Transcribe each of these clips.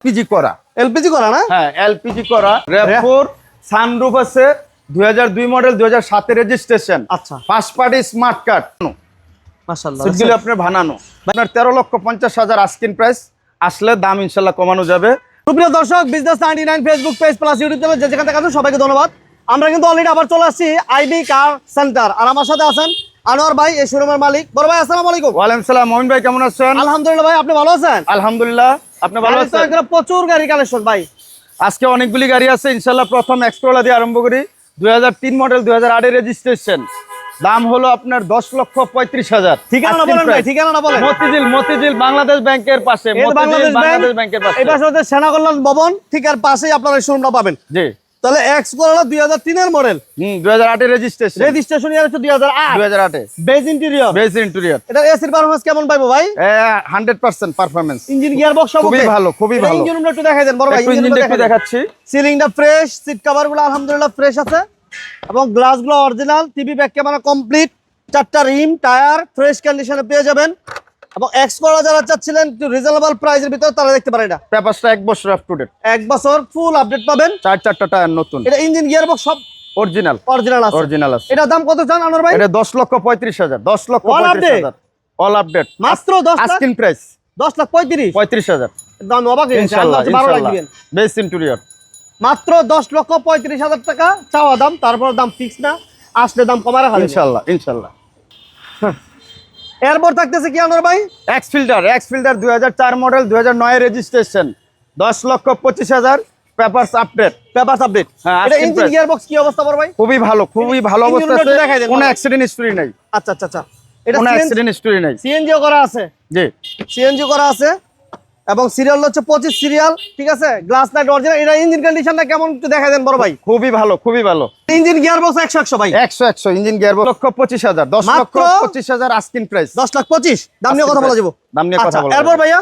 LPG করা। LPG করা না? হ্যাঁ, এলপিজি করা। RAV4 সানরুফ আছে, 2002 মডেল, 2007 এর রেজিস্ট্রেশন। আচ্ছা, ফার্স্ট পার্টি স্মার্ট কার্ড। মাশাআল্লাহ। সিটগুলো আপনার বানানো। আপনার 13,50,000 আস্কিং প্রাইস, আসলে দাম ইনশাআল্লাহ কমানো যাবে। সুপ্রিয় দর্শক, business 99 Facebook page plus YouTube channel যেখান থেকে আছেন সবাইকে ধন্যবাদ। আমরা কিন্তু অলরেডি আবার চলে আসছি আইবি কার সেন্টার, আর আমার সাথে আছেন আনোয়ার ভাই, এই শোরুমের মালিক। বড় ভাই আসসালামু আলাইকুম। ওয়ালাইকুম সালাম। মমিন ভাই কেমন আছেন? আলহামদুলিল্লাহ ভাই, আপনি ভালো আছেন? আলহামদুলিল্লাহ, আপনি ভালো আছেন? এখানে প্রচুর গাড়ি কালেকশন ভাই। আজকে অনেকগুলি গাড়ি আছে ইনশাআল্লাহ। প্রথম এক্সপ্লোরার দিয়ে আরম্ভ করি। 2003 মডেল, 2008 এর রেজিস্ট্রেশন। দাম হলো আপনার 10,35,000। ঠিকানা বলেন ভাই, ঠিকানা বলেন। মতিঝিল বাংলাদেশ ব্যাংকের পাশে। বাংলাদেশ ব্যাংকের পাশে। এটা হচ্ছে সেনা কল্যাণ ভবন, ঠিক আর পাশেই আপনারা এই শোরুমটা পাবেন। জি। তাহলে এক্সপ্লোরার 2003 এর মডেল, 2008 এর রেজিস্ট্রেশন। রেজিস্ট্রেশন ইয়ার হচ্ছে 2008। Beige interior. এটা এসির পারফরম্যান্স কেমন পাইবো ভাই? 100% পারফরম্যান্স। ইঞ্জিন গিয়ার বক্স সব খুবই ভালো, খুবই ভালো। ইঞ্জিন রুমটা একটু দেখাই দেন বড় ভাই। ইঞ্জিনটা একটু দেখাচ্ছি। সিলিংটা ফ্রেশ, সিট কভারগুলো আলহামদুলিল্লাহ ফ্রেশ আছে, এবং গ্লাসগুলো original, TV back camera complete, 4টা রিম টায়ার ফ্রেশ কন্ডিশনে পেয়ে যাবেন। এবং এক্সপ্লোরার যারা চাচ্ছিলেন একটু রিজনেবল প্রাইসের ভিতরে, তারা দেখতে পারেন। এটা পেপারসটা 1 বছর আপ টু ডেট, 1 বছর ফুল আপডেট পাবেন। 4টা টায়ার নতুন। এটা ইঞ্জিন গিয়ার বক্স সব অরিজিনাল আছে। এটা দাম কত জান আনোয়ার ভাই? এটা 10,35,000। 10,35,000 অল আপডেট। মাত্র 10 লাখ আস্কিং প্রাইস 10,35,000। দাম অবাক হয়ে গেছে। ইনশাআল্লাহ। 12 লাখ দিবেন। বেস ইন্টেরিয়র মাত্র 10,35,000 টাকা চাওয়া দাম, তারপর দাম ফিক্স না, আসলে দাম কমায় রাখা যাবে ইনশাআল্লাহ। এরপর থাকতেছে কি আনোয়ার ভাই? এক্স ফিল্টার 2004 মডেল, 2009 এর রেজিস্ট্রেশন। 10,25,000 papers update. হ্যাঁ, এটা ইঞ্জিন গিয়ার বক্স কি অবস্থা বড় ভাই? খুবই ভালো অবস্থা আছে। কোনো অ্যাক্সিডেন্ট হিস্টরি নাই। আচ্ছা। এটা কোনো অ্যাক্সিডেন্ট হিস্টরি নাই। সিএনজিও করা আছে। জি, সিএনজি করা আছে, এবং সিরিয়াল হচ্ছে 25 সিরিয়াল, ঠিক আছে। Glass light original. এটা ইঞ্জিন কন্ডিশনটা কেমন একটু দেখাই দেন বড় ভাই। খুবই ভালো। ইঞ্জিন গিয়ার বক্স 100 ভাই। 100 engine gear box. 10,25,000। 10,25,000 asking price. 10,25,000 দাম নিয়ে কথা বলা যাবো। দাম নিয়ে কথা বলা। এরপর ভাইয়া,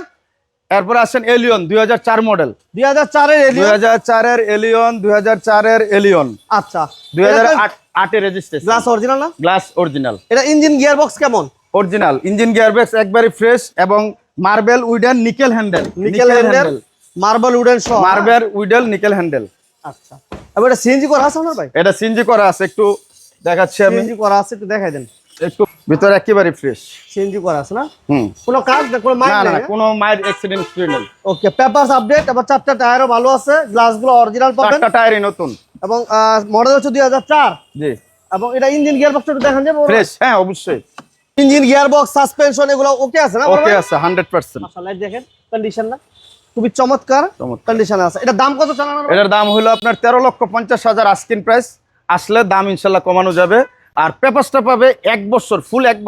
এরপর আসেন এলিয়ন 2004 মডেল। 2004 এর এলিয়ন। 2004 এর এলিয়ন। আচ্ছা, 2008 এর রেজিস্ট্রেশন। গ্লাস অরিজিনাল না? Glass original. এটা ইঞ্জিন গিয়ার বক্স কেমন? অরিজিনাল ইঞ্জিন গিয়ার বক্স একবারে ফ্রেশ, এবং marble wooden nickel handle. Marble wooden সহ। Marble wooden nickel handle. আচ্ছা, এবার এটা সিএনজি করা আছে না ভাই? এটা সিএনজি করা আছে, একটু দেখাচ্ছি আমি। সিএনজি করা আছে, একটু দেখাই দেন। একটু ভিতরে একেবারে ফ্রেশ। সিএনজি করা আছে না? কোনো কাজ না, কোনো মাইর না, নেই? কোনো মাইর অ্যাক্সিডেন্ট হিস্টরি নেই। ওকে, পেপারস আপডেট, আবার 4টা টায়ারও ভালো আছে, গ্লাসগুলো অরিজিনাল পাবেন। 4টা টায়ারই নতুন, এবং মডেল হচ্ছে 2004। জি। এবং এটা ইঞ্জিন গিয়ার বক্সটা একটু দেখান যাবে? ফ্রেশ, হ্যাঁ অবশ্যই। ইঞ্জিন গিয়ার বক্স সাসপেনশন এগুলো ওকে আছে না? ওকে আছে 100%। মাশাআল্লাহ, দেখেন কন্ডিশন না খুবই চমৎকার কন্ডিশনে আছে। এটা দাম কত জানানো? এটার দাম হলো আপনার 13,50,000 আস্কিং প্রাইস, আসলে দাম ইনশাআল্লাহ কমানো যাবে। আর পেপারসটা পাবে 1 বছর, ফুল 1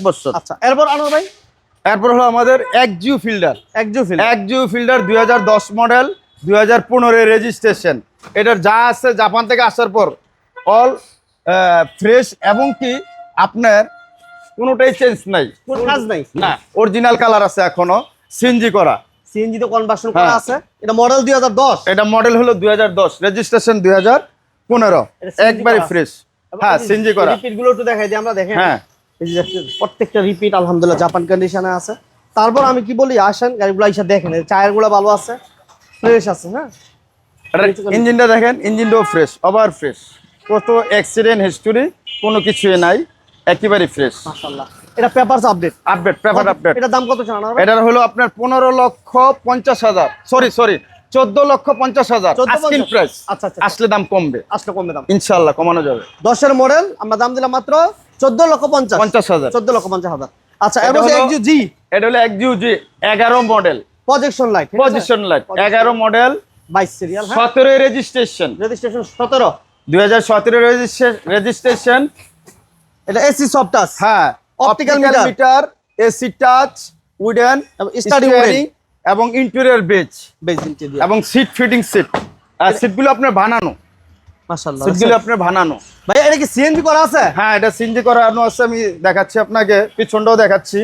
বছর। আচ্ছা, এরপর আনোয়ার ভাই? এরপর হলো আমাদের একজিউ ফিল্ডার। 2010 মডেল, 2015 এর রেজিস্ট্রেশন। এটার যা আছে জাপান থেকে আসার পর অল ফ্রেশ, এবং কি আপনার কোনোটাই চেঞ্জ নাই, কোনো কাজ নাই না। অরিজিনাল কালার আছে এখনো, সিএনজি করা। সিএনজি তো কনভার্সন করা আছে। এটা মডেল 2010। এটা মডেল হলো 2010, রেজিস্ট্রেশন 2015, একবারে ফ্রেশ। হ্যাঁ, সিএনজি করা। রিপিটগুলো একটু দেখাই দিই আমরা, দেখেন। হ্যাঁ, এই যে প্রত্যেকটা রিপিট আলহামদুলিল্লাহ জাপান কন্ডিশনে আছে। তারপর আমি কি বলি, আসেন গাড়িগুলো এসে দেখেন, টায়ারগুলো ভালো আছে, ফ্রেশ আছে। হ্যাঁ, ইঞ্জিনটা দেখেন, ইঞ্জিনটাও ফ্রেশ, ওভার ফ্রেশ। কত অ্যাক্সিডেন্ট হিস্টোরি কোনো কিছুই নাই, একেবারে ফ্রেশ। মাশাআল্লাহ। এটা পেপারস আপডেট। Paper update. এটা দাম কত জানানো হবে? এটা হলো আপনার 15,50,000, সরি 14,50,000 আস্কিং প্রাইস। আচ্ছা, আসলে দাম কমবে, দাম ইনশাআল্লাহ কমানো যাবে। 10 এর মডেল, আমরা দাম দিলাম মাত্র 14,50,000। 14,50,000। আচ্ছা, এর মধ্যে একজু জি। এটা হলো একজিউ জি 11 model, projection light 11 model, 22 serial. 17 এর রেজিস্ট্রেশন। 17। 2017 এর রেজিস্ট্রেশন। এটা এসি সফট টাচ। হ্যাঁ, optical metre, AC touch, wooden steering, এবং ইন্টেরিয়র বেজ ইন্টেরিয়র, এবং সিট ফিটিং সিট। সিটগুলো আপনার বানানো। মাশাআল্লাহ, সিটগুলো আপনার বানানো। ভাই এটা কি সিএনজি করা আছে? হ্যাঁ, এটা সিএনজি করানো আছে। আমি দেখাচ্ছি আপনাকে, পিছনটাও দেখাচ্ছি।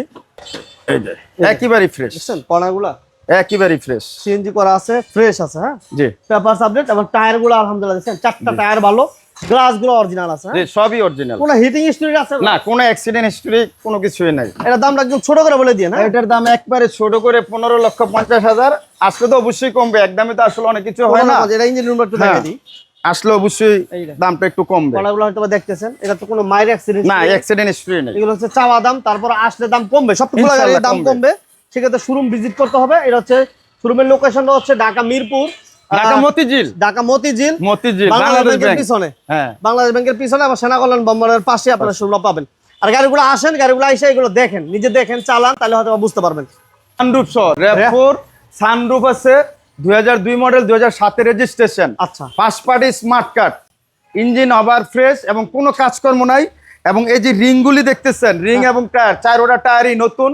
এই যে একেবারে ফ্রেশ, দেখছেন কর্নারগুলো একেবারে ফ্রেশ, সিএনজি করা আছে, ফ্রেশ আছে। হ্যাঁ, জি। পেপারস আপডেট, এবং টায়ারগুলো আলহামদুলিল্লাহ দেখছেন 4টা টায়ার ভালো, গ্লাস গুলো অরিজিনাল আছে, জি সবই অরিজিনাল, কোনো হিটিং হিস্টরি আছে না কোনো অ্যাক্সিডেন্ট হিস্ট্রি কোনো কিছুই নাই। এটা দামটা একদম ছোট করে বলে দিয়ে না, এটার দাম একবারে ছোট করে 15,50,000। আসলে তো অবশ্যই কমবে, একদমই তো আসলে অনেক কিছু হয় না। এটা ইঞ্জিন রুমটা একটু হ্যাঁ, দেখাই দিই। আসলে অবশ্যই এই দেখেন। দামটা একটু কমবে। কলাগুলো হয়তো বা দেখতেছেন, এটা তো কোনো মাইর অ্যাক্সিডেন্ট না অ্যাক্সিডেন্ট হিস্ট্রি নেই। এগুলো হচ্ছে চাওয়া দাম, তারপর আসলে দাম কমবে, সবগুলো গাড়ির ইনশাআল্লাহ দাম কমবে। কমবে। সেক্ষেত্রে শোরুম ভিজিট করতে হবে। এটা হচ্ছে শোরুমের লোকেশনটা হচ্ছে ঢাকা মিরপুর, ঢাকা মতিঝিল, ঢাকা মতিঝিল, মতিঝিল বাংলাদেশ বাংলাদেশ ব্যাংকের ব্যাংক। পিছনে, হ্যাঁ বাংলাদেশ ব্যাংকের পিছনে আবার সেনা কল্যাণ বন্দরের পাশে আপনারা শোরুম পাবেন। আর গাড়িগুলো আসেন, গাড়িগুলো এসে এগুলো দেখেন, নিজে দেখেন, চালান, তাহলে হয়তো বুঝতে পারবেন। সানরুফ সহ RAV4 সানরুফ আছে, 2002 মডেল, 2007 রেজিস্ট্রেশন। আচ্ছা, first party smart card, engine over fresh এবং কোনো কাজকর্ম নাই। এবং এই যে রিংগুলি দেখতেছেন, রিং এবং টায়ার, চারোটা টায়ারই নতুন,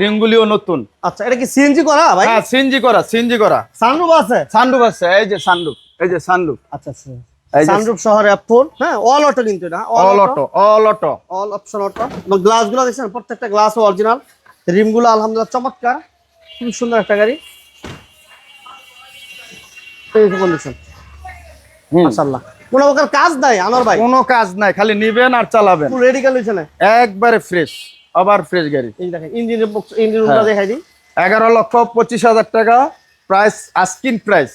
রিংগুলিও নতুন। আচ্ছা, এটা কি সিএনজি করা ভাই? হ্যাঁ সিএনজি করা, সিএনজি করা। সানরুফ আছে? সানরুফ আছে, এই যে সানরুফ, এই যে সানরুফ। আচ্ছা আচ্ছা, এই যে সানরুফ শহরে RAV4, হ্যাঁ অল অটো কিন্তু এটা all auto, all auto, all option auto. এবং গ্লাসগুলো দেখছেন, প্রত্যেকটা গ্লাস অরিজিনাল, রিমগুলো আলহামদুলিল্লাহ চমৎকার, খুব সুন্দর একটা গাড়ি। এই যে কন্ডিশন মাশাআল্লাহ, কোনো প্রকার কাজ নাই আনোয়ার ভাই, কোনো কাজ নাই, খালি নিবেন আর চালাবেন, পুরো রেডি কন্ডিশনে, একবারে ফ্রেশ, আবার ফ্রেশ গাড়ি। এই দেখেন ইঞ্জিনের ইঞ্জিনটা দেখাই দিই। 11,25,000 টাকা প্রাইস, আস্কিং প্রাইস।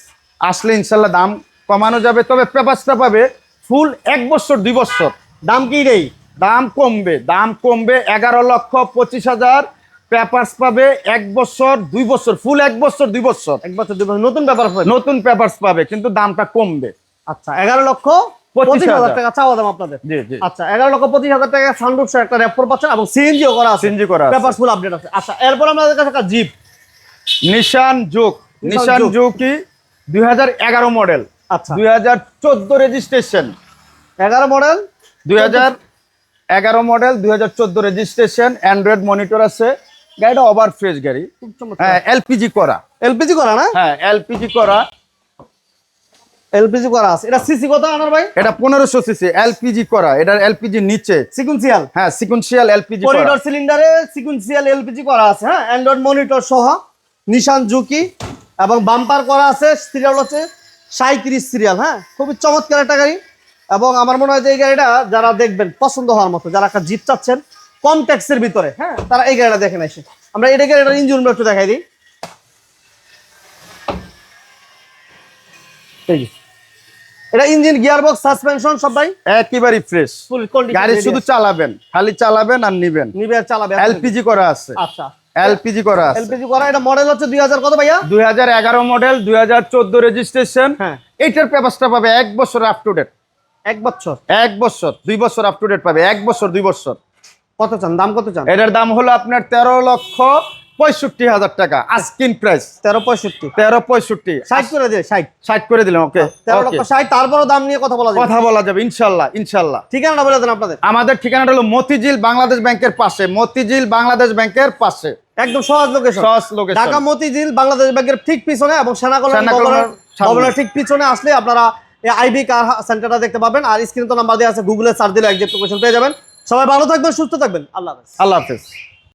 আসলে ইনশাল্লাহ দাম কমানো যাবে, তবে পেপারসটা পাবে ফুল 1 বছর 2 বছর। দাম কি রে? দাম কমবে, দাম কমবে। 11,25,000 পেপারস পাবে 1 বছর 2 বছর, ফুল 1 বছর 2 বছর, 1 বছর 2 বছর নতুন পেপার পাবেন। নতুন পেপারস পাবে, কিন্তু দামটা কমবে। আচ্ছা, 11,25,000 টাকা চাওয়া দাম আপনাদের। জি জি, আচ্ছা, 11,25,000 টাকা সানরুফ সহ একটা RAV4 পাচ্ছেন এবং সিএনজিও করা আছে, সিএনজি করা আছে। পেপার ফুল আপডেট আছে। আচ্ছা, এরপর আমাদের কাছে একটা জিপ, নিশান জুক, নিশান জুক। জুকি 2011 মডেল, আচ্ছা 2014 registration, 11 model, 2011 model, 2014 registration, Android monitor আছে। গাড়িটা ওভার ফ্রেশ গাড়ি, খুব চমৎকার। হ্যাঁ এলপিজি করা, এলপিজি করা না? হ্যাঁ এলপিজি করা। এলপিজি করা আছে। এটা সিসি কত আনার ভাই? এটা 1500 সিসি এলপিজি করা, এটা এলপিজি নিচে, সিকুয়েন্সিয়াল, হ্যাঁ সিকুয়েন্সিয়াল এলপিজি করা। করিডোর সিলিন্ডারে সিকুয়েন্সিয়াল এলপিজি করা আছে, হ্যাঁ অ্যান্ড্রয়েড মনিটর সহ নিশান জুকি, এবং বাম্পার করা আছে, সিরিয়াল হচ্ছে 37 সিরিয়াল, হ্যাঁ খুবই চমৎকার একটা গাড়ি। এবং আমার মনে হয় যে এই গাড়িটা যারা দেখবেন পছন্দ হওয়ার মতো, যারা একটা জিপ চাচ্ছেন কম ট্যাক্সের ভিতরে, হ্যাঁ তারা এই গাড়িটা দেখেন এসে। আমরা এই গাড়িটার ইঞ্জিন একটু দেখাই দিই। এই যে, এটা ইঞ্জিন, গিয়ারবক্স, সাসপেনশন সব ভাই একেবারে ফ্রেশ ফুল কন্ডিশন, গাড়ি, শুধু চালাবেন, খালি চালাবেন আর নিবেন। নিবে আর চালাবে। এলপিজি করা আছে, আচ্ছা, এলপিজি করা আছে। এলপিজি করা। এটা মডেল হচ্ছে 2000 কত ভাইয়া? 2011 মডেল, 2014 রেজিস্ট্রেশন। হ্যাঁ, এইটার পেপারসটা পাবে 1 বছর আপ টু ডেট, 1 বছর 1 বছর 2 বছর আপ টু ডেট পাবে, 1 বছর 2 বছর। কত চান, দাম কত চান? এটার দাম হলো আপনার 13,65,000 টাকা, আস্কিং প্রাইস 13,65,000, 13,65,000। 60 করে দিয়ে 60, 60 করে দিলাম, ওকে 13,60,000। তারপরও দাম নিয়ে কথা বলা যাবে, কথা বলা যাবে ইনশাল্লাহ, ইনশাল্লাহ। ঠিকানাটা বলে দেন আপনাদের। আমাদের ঠিকানাটা হলো মতিঝিল বাংলাদেশ ব্যাংকের পাশে, মতিঝিল বাংলাদেশ ব্যাংকের পাশে, একদম সহজ লোকেশন, সহজ লোকেশন। ঢাকা মতিঝিল বাংলাদেশ ব্যাংকের ঠিক পিছনে এবং সেনা কল্যাণ ভবনের ঠিক পিছনে আসলে আপনারা এই আইবি কার সেন্টারটা দেখতে পাবেন। আর স্ক্রিনে তো নাম্বার দেওয়া আছে, গুগলে সার্চ দিলে একজ্যাক্ট লোকেশন পেয়ে যাবেন। সবাই ভালো থাকবেন, সুস্থ থাকবেন, আল্লাহ হাফেজ। আল্লাহ হাফেজ।